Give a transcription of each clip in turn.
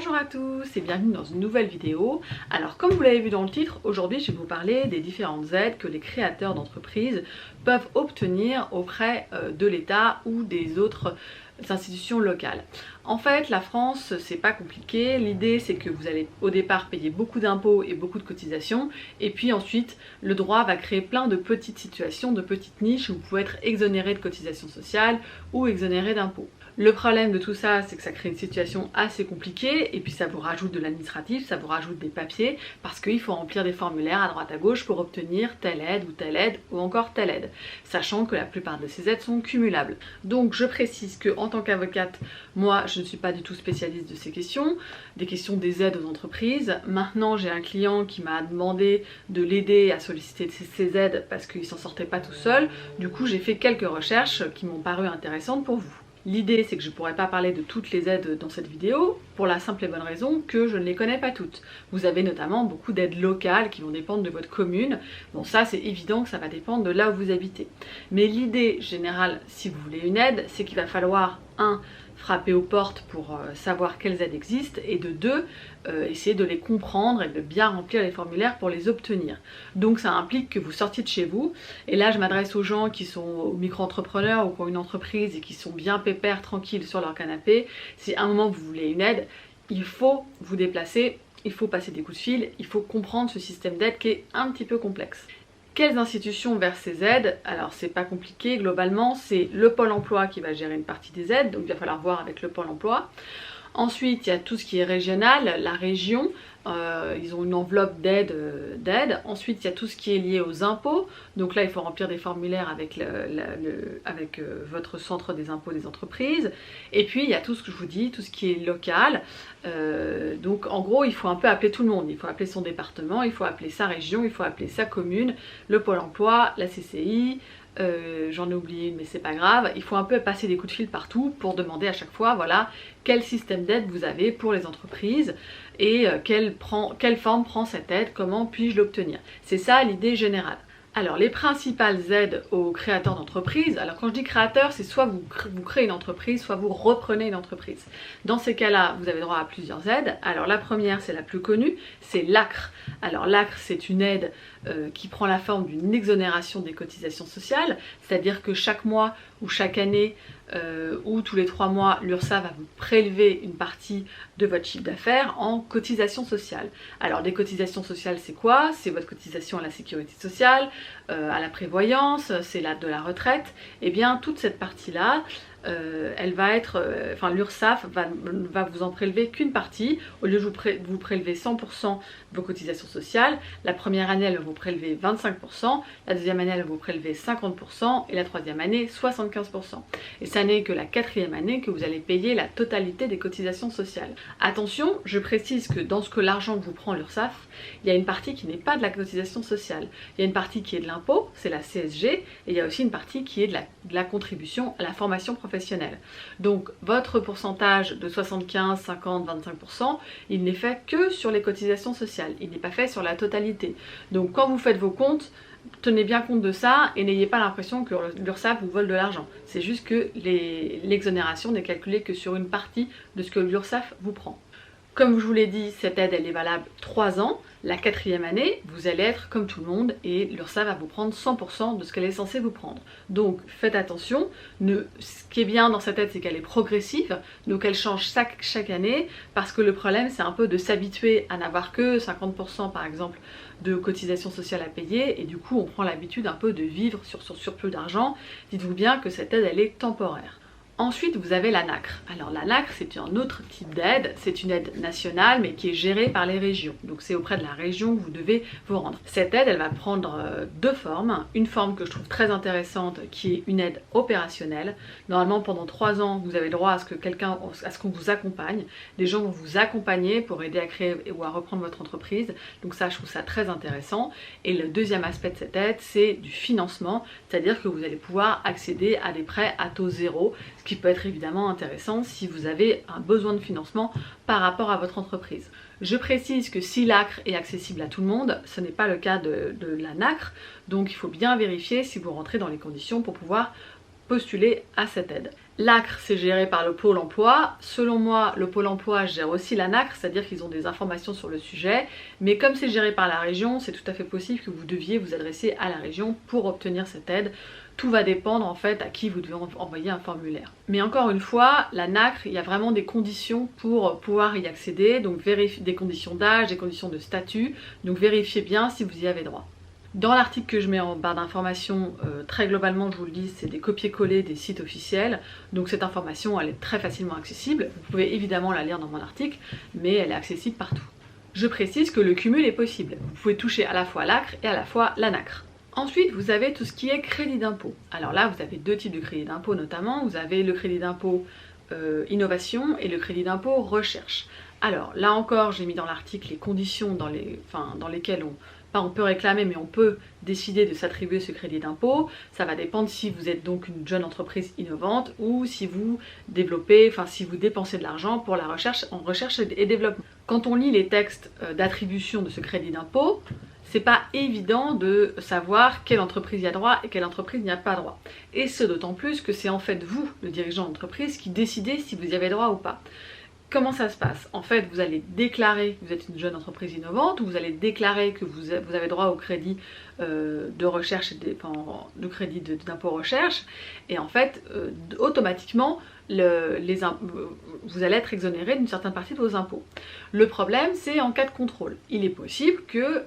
Bonjour à tous et bienvenue dans une nouvelle vidéo. Alors comme vous l'avez vu dans le titre, aujourd'hui je vais vous parler des différentes aides que les créateurs d'entreprises peuvent obtenir auprès de l'État ou des autres institutions locales. En fait, la France, c'est pas compliqué. L'idée, c'est que vous allez au départ payer beaucoup d'impôts et beaucoup de cotisations, et puis ensuite, le droit va créer plein de petites situations, de petites niches où vous pouvez être exonéré de cotisations sociales ou exonéré d'impôts. Le problème de tout ça, c'est que ça crée une situation assez compliquée, et puis ça vous rajoute de l'administratif, ça vous rajoute des papiers, parce qu'il faut remplir des formulaires à droite à gauche pour obtenir telle aide, ou encore telle aide, sachant que la plupart de ces aides sont cumulables. Donc je précise que en tant qu'avocate, moi je ne suis pas du tout spécialiste de ces questions, des questions des aides aux entreprises. Maintenant j'ai un client qui m'a demandé de l'aider à solliciter ces aides parce qu'il s'en sortait pas tout seul, du coup j'ai fait quelques recherches qui m'ont paru intéressantes pour vous. L'idée, c'est que je ne pourrais pas parler de toutes les aides dans cette vidéo, pour la simple et bonne raison que je ne les connais pas toutes. Vous avez notamment beaucoup d'aides locales qui vont dépendre de votre commune. Bon, ça c'est évident que ça va dépendre de là où vous habitez. Mais l'idée générale, si vous voulez une aide, c'est qu'il va falloir, frapper aux portes pour savoir quelles aides existent, et de deux, essayer de les comprendre et de bien remplir les formulaires pour les obtenir. Donc ça implique que vous sortiez de chez vous, et là je m'adresse aux gens qui sont aux micro-entrepreneurs ou qui ont une entreprise et qui sont bien pépères, tranquilles sur leur canapé. Si à un moment vous voulez une aide, il faut vous déplacer, il faut passer des coups de fil, il faut comprendre ce système d'aide qui est un petit peu complexe. Quelles institutions versent ces aides? Alors c'est pas compliqué, globalement c'est le Pôle emploi qui va gérer une partie des aides, donc il va falloir voir avec le Pôle emploi. Ensuite il y a tout ce qui est régional, la région, ils ont une enveloppe d'aide. Ensuite il y a tout ce qui est lié aux impôts, donc là il faut remplir des formulaires avec, votre centre des impôts des entreprises. Et puis il y a tout ce que je vous dis, tout ce qui est local, donc en gros il faut un peu appeler tout le monde, il faut appeler son département, il faut appeler sa région, il faut appeler sa commune, le Pôle emploi, la CCI, j'en ai oublié une mais c'est pas grave, il faut un peu passer des coups de fil partout pour demander à chaque fois, voilà, quel système d'aide vous avez pour les entreprises et quelle forme prend cette aide, comment puis-je l'obtenir. C'est ça l'idée générale. Alors les principales aides aux créateurs d'entreprises, alors quand je dis créateur, c'est soit vous créez une entreprise, soit vous reprenez une entreprise. Dans ces cas-là, vous avez droit à plusieurs aides. Alors la première, c'est la plus connue, c'est l'ACRE. Alors l'ACRE, c'est une aide qui prend la forme d'une exonération des cotisations sociales, c'est-à-dire que chaque mois ou chaque année ou tous les 3 mois, l'URSSAF va vous prélever une partie de votre chiffre d'affaires en cotisation sociale. Alors des cotisations sociales, c'est quoi? C'est votre cotisation à la sécurité sociale, à la prévoyance, c'est de la retraite. Et bien toute cette partie-là, elle va être, l'URSSAF va vous en prélever qu'une partie. Au lieu de vous prélever 100% de vos cotisations sociales, la première année elle va vous prélever 25%, la deuxième année elle va vous prélever 50% et la troisième année 75%. Et ça n'est que la quatrième année que vous allez payer la totalité des cotisations sociales. Attention, je précise que dans ce que l'argent que vous prend l'URSSAF, il y a une partie qui n'est pas de la cotisation sociale. Il y a une partie qui est de l'impôt, c'est la CSG, et il y a aussi une partie qui est de la contribution à la formation professionnelle. Donc votre pourcentage de 75, 50, 25%, il n'est fait que sur les cotisations sociales, il n'est pas fait sur la totalité. Donc quand vous faites vos comptes, tenez bien compte de ça et n'ayez pas l'impression que l'URSSAF vous vole de l'argent. C'est juste que l'exonération n'est calculée que sur une partie de ce que l'URSSAF vous prend. Comme je vous l'ai dit, cette aide elle est valable 3 ans. La quatrième année, vous allez être comme tout le monde et l'URSSAF va vous prendre 100% de ce qu'elle est censée vous prendre. Donc faites attention, ce qui est bien dans cette aide c'est qu'elle est progressive, donc elle change chaque année, parce que le problème c'est un peu de s'habituer à n'avoir que 50% par exemple de cotisations sociales à payer, et du coup on prend l'habitude un peu de vivre sur son surplus d'argent. Dites-vous bien que cette aide elle est temporaire. Ensuite, vous avez la NACRE. Alors la NACRE, c'est un autre type d'aide, c'est une aide nationale mais qui est gérée par les régions. Donc c'est auprès de la région que vous devez vous rendre. Cette aide, elle va prendre deux formes. Une forme que je trouve très intéressante qui est une aide opérationnelle. Normalement, pendant 3 ans, vous avez droit à ce qu'on vous accompagne. Des gens vont vous accompagner pour aider à créer ou à reprendre votre entreprise. Donc ça, je trouve ça très intéressant. Et le deuxième aspect de cette aide, c'est du financement, c'est-à-dire que vous allez pouvoir accéder à des prêts à taux zéro, ce qui peut être évidemment intéressant si vous avez un besoin de financement par rapport à votre entreprise. Je précise que si l'ACRE est accessible à tout le monde, ce n'est pas le cas de la NACRE, donc il faut bien vérifier si vous rentrez dans les conditions pour pouvoir postuler à cette aide. L'ACRE, c'est géré par le Pôle emploi. Selon moi, le Pôle emploi gère aussi la NACRE, c'est-à-dire qu'ils ont des informations sur le sujet. Mais comme c'est géré par la région, c'est tout à fait possible que vous deviez vous adresser à la région pour obtenir cette aide. Tout va dépendre en fait à qui vous devez envoyer un formulaire. Mais encore une fois, la NACRE, il y a vraiment des conditions pour pouvoir y accéder. Donc des conditions d'âge, des conditions de statut. Donc vérifiez bien si vous y avez droit. Dans l'article que je mets en barre d'informations, très globalement je vous le dis, c'est des copier-coller des sites officiels, donc cette information elle est très facilement accessible, vous pouvez évidemment la lire dans mon article, mais elle est accessible partout. Je précise que le cumul est possible, vous pouvez toucher à la fois l'ACRE et à la fois la NACRE. Ensuite, vous avez tout ce qui est crédit d'impôt. Alors là, vous avez deux types de crédit d'impôt notamment, vous avez le crédit d'impôt innovation et le crédit d'impôt recherche. Alors là encore, j'ai mis dans l'article les conditions dans lesquelles on peut réclamer, mais on peut décider de s'attribuer ce crédit d'impôt. Ça va dépendre si vous êtes donc une jeune entreprise innovante ou si vous si vous dépensez de l'argent pour la recherche en recherche et développement. Quand on lit les textes d'attribution de ce crédit d'impôt, c'est pas évident de savoir quelle entreprise y a droit et quelle entreprise n'y a pas droit. Et ce d'autant plus que c'est en fait vous, le dirigeant d'entreprise, qui décidez si vous y avez droit ou pas. Comment ça se passe? En fait, vous allez déclarer que vous êtes une jeune entreprise innovante, ou vous allez déclarer que vous avez droit au crédit de recherche, le crédit d'impôt recherche, et en fait, automatiquement, vous allez être exonéré d'une certaine partie de vos impôts. Le problème, c'est en cas de contrôle. Il est possible que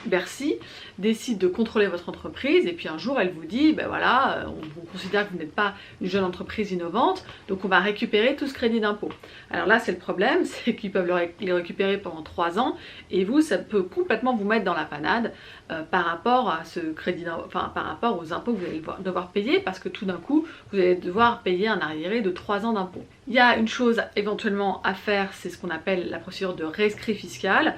Bercy décide de contrôler votre entreprise et puis un jour elle vous dit, ben voilà, on considère que vous n'êtes pas une jeune entreprise innovante, donc on va récupérer tout ce crédit d'impôt. Alors là, c'est le problème, c'est qu'ils peuvent les récupérer pendant 3 ans et vous, ça peut complètement vous mettre dans la panade par rapport à ce crédit, par rapport aux impôts que vous allez devoir payer, parce que tout d'un coup, vous allez devoir payer un arriéré de 3 ans d'impôts. Il y a une chose éventuellement à faire, c'est ce qu'on appelle la procédure de rescrit fiscal.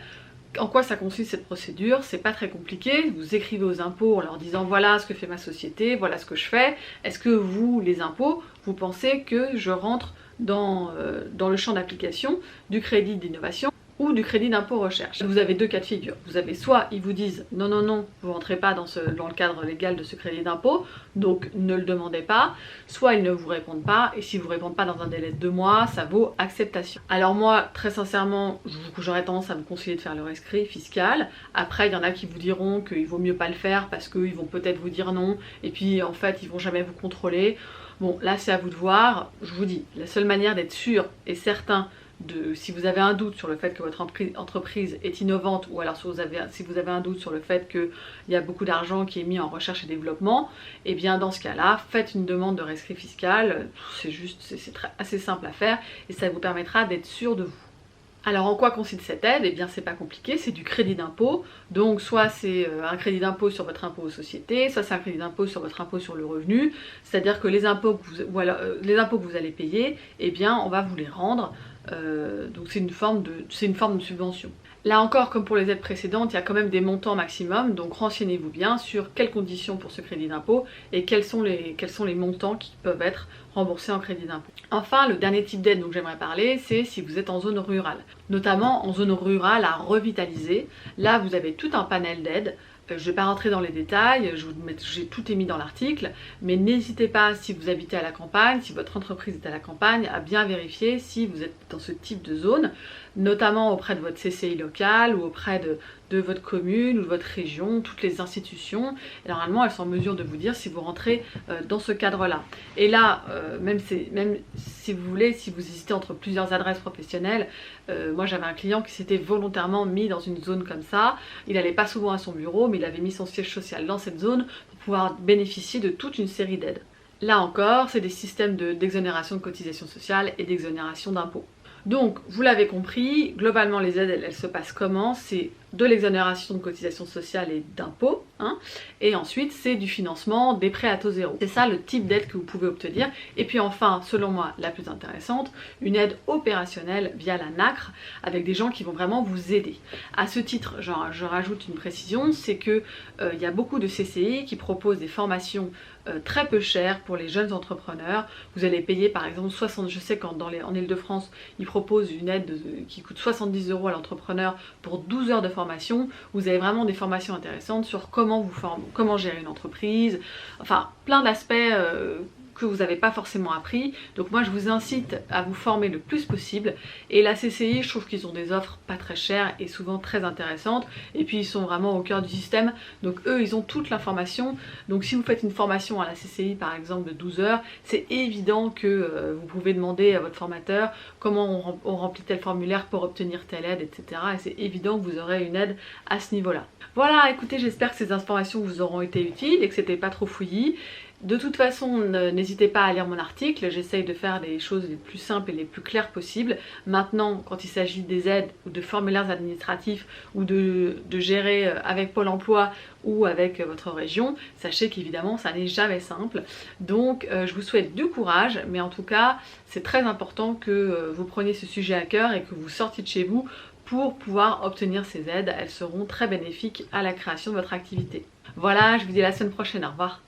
En quoi ça consiste cette procédure? C'est pas très compliqué, vous écrivez aux impôts en leur disant voilà ce que fait ma société, voilà ce que je fais, est-ce que vous, les impôts, vous pensez que je rentre dans le champ d'application du crédit d'innovation ou du crédit d'impôt recherche? Vous avez deux cas de figure. Vous avez soit ils vous disent non, non, non, vous rentrez pas dans le cadre légal de ce crédit d'impôt, donc ne le demandez pas, soit ils ne vous répondent pas, et si vous ne répondent pas dans un délai de 2 mois, ça vaut acceptation. Alors moi, très sincèrement, j'aurais tendance à me conseiller de faire le rescrit fiscal. Après, il y en a qui vous diront qu'il vaut mieux pas le faire parce qu'ils vont peut-être vous dire non, et puis en fait, ils vont jamais vous contrôler. Bon, là c'est à vous de voir. Je vous dis, la seule manière d'être sûr et certain si vous avez un doute sur le fait que votre entreprise est innovante, ou alors si vous avez un doute sur le fait qu'il y a beaucoup d'argent qui est mis en recherche et développement, et bien dans ce cas-là, faites une demande de rescrit fiscal. C'est assez simple à faire et ça vous permettra d'être sûr de vous. Alors en quoi consiste cette aide? Eh bien c'est pas compliqué, c'est du crédit d'impôt. Donc soit c'est un crédit d'impôt sur votre impôt aux sociétés, soit c'est un crédit d'impôt sur votre impôt sur le revenu. C'est-à-dire que les impôts que vous allez payer, eh bien on va vous les rendre. Donc c'est une forme de subvention. Là encore, comme pour les aides précédentes, il y a quand même des montants maximum, donc renseignez-vous bien sur quelles conditions pour ce crédit d'impôt et quels sont les montants qui peuvent être remboursés en crédit d'impôt. Enfin, le dernier type d'aide dont j'aimerais parler, c'est si vous êtes en zone rurale, notamment en zone rurale à revitaliser. Là, vous avez tout un panel d'aides. Je ne vais pas rentrer dans les détails, j'ai tout mis dans l'article, mais n'hésitez pas, si vous habitez à la campagne, si votre entreprise est à la campagne, à bien vérifier si vous êtes dans ce type de zone, notamment auprès de votre CCI local ou auprès de votre commune ou de votre région, toutes les institutions. Et normalement, elles sont en mesure de vous dire si vous rentrez dans ce cadre-là. Et là, même si vous voulez, si vous hésitez entre plusieurs adresses professionnelles, moi j'avais un client qui s'était volontairement mis dans une zone comme ça. Il n'allait pas souvent à son bureau, mais il avait mis son siège social dans cette zone pour pouvoir bénéficier de toute une série d'aides. Là encore, c'est des systèmes d'exonération de cotisations sociales et d'exonération d'impôts. Donc, vous l'avez compris, globalement les aides, elles se passent comment? C'est de l'exonération de cotisations sociales et d'impôts, et ensuite c'est du financement des prêts à taux zéro. C'est ça le type d'aide que vous pouvez obtenir. Et puis enfin, selon moi, la plus intéressante, une aide opérationnelle via la NACRE, avec des gens qui vont vraiment vous aider. À ce titre, je rajoute une précision, c'est que il y a beaucoup de CCI qui proposent des formations très peu chères pour les jeunes entrepreneurs. Vous allez payer par exemple 60, je sais qu'en Ile-de-France, ils proposent une aide qui coûte 70 € à l'entrepreneur pour 12 heures de formation. Vous avez vraiment des formations intéressantes sur comment gérer une entreprise, enfin plein d'aspects que vous n'avez pas forcément appris. Donc moi je vous incite à vous former le plus possible. Et la CCI, je trouve qu'ils ont des offres pas très chères et souvent très intéressantes. Et puis ils sont vraiment au cœur du système. Donc eux, ils ont toute l'information. Donc si vous faites une formation à la CCI par exemple de 12 heures, c'est évident que vous pouvez demander à votre formateur comment on remplit tel formulaire pour obtenir telle aide, etc. Et c'est évident que vous aurez une aide à ce niveau-là. Voilà, écoutez, j'espère que ces informations vous auront été utiles et que c'était pas trop fouillis. De toute façon, n'hésitez pas à lire mon article, j'essaye de faire les choses les plus simples et les plus claires possibles. Maintenant, quand il s'agit des aides ou de formulaires administratifs ou de gérer avec Pôle emploi ou avec votre région, sachez qu'évidemment ça n'est jamais simple. Donc je vous souhaite du courage, mais en tout cas c'est très important que vous preniez ce sujet à cœur et que vous sortiez de chez vous pour pouvoir obtenir ces aides. Elles seront très bénéfiques à la création de votre activité. Voilà, je vous dis à la semaine prochaine, au revoir.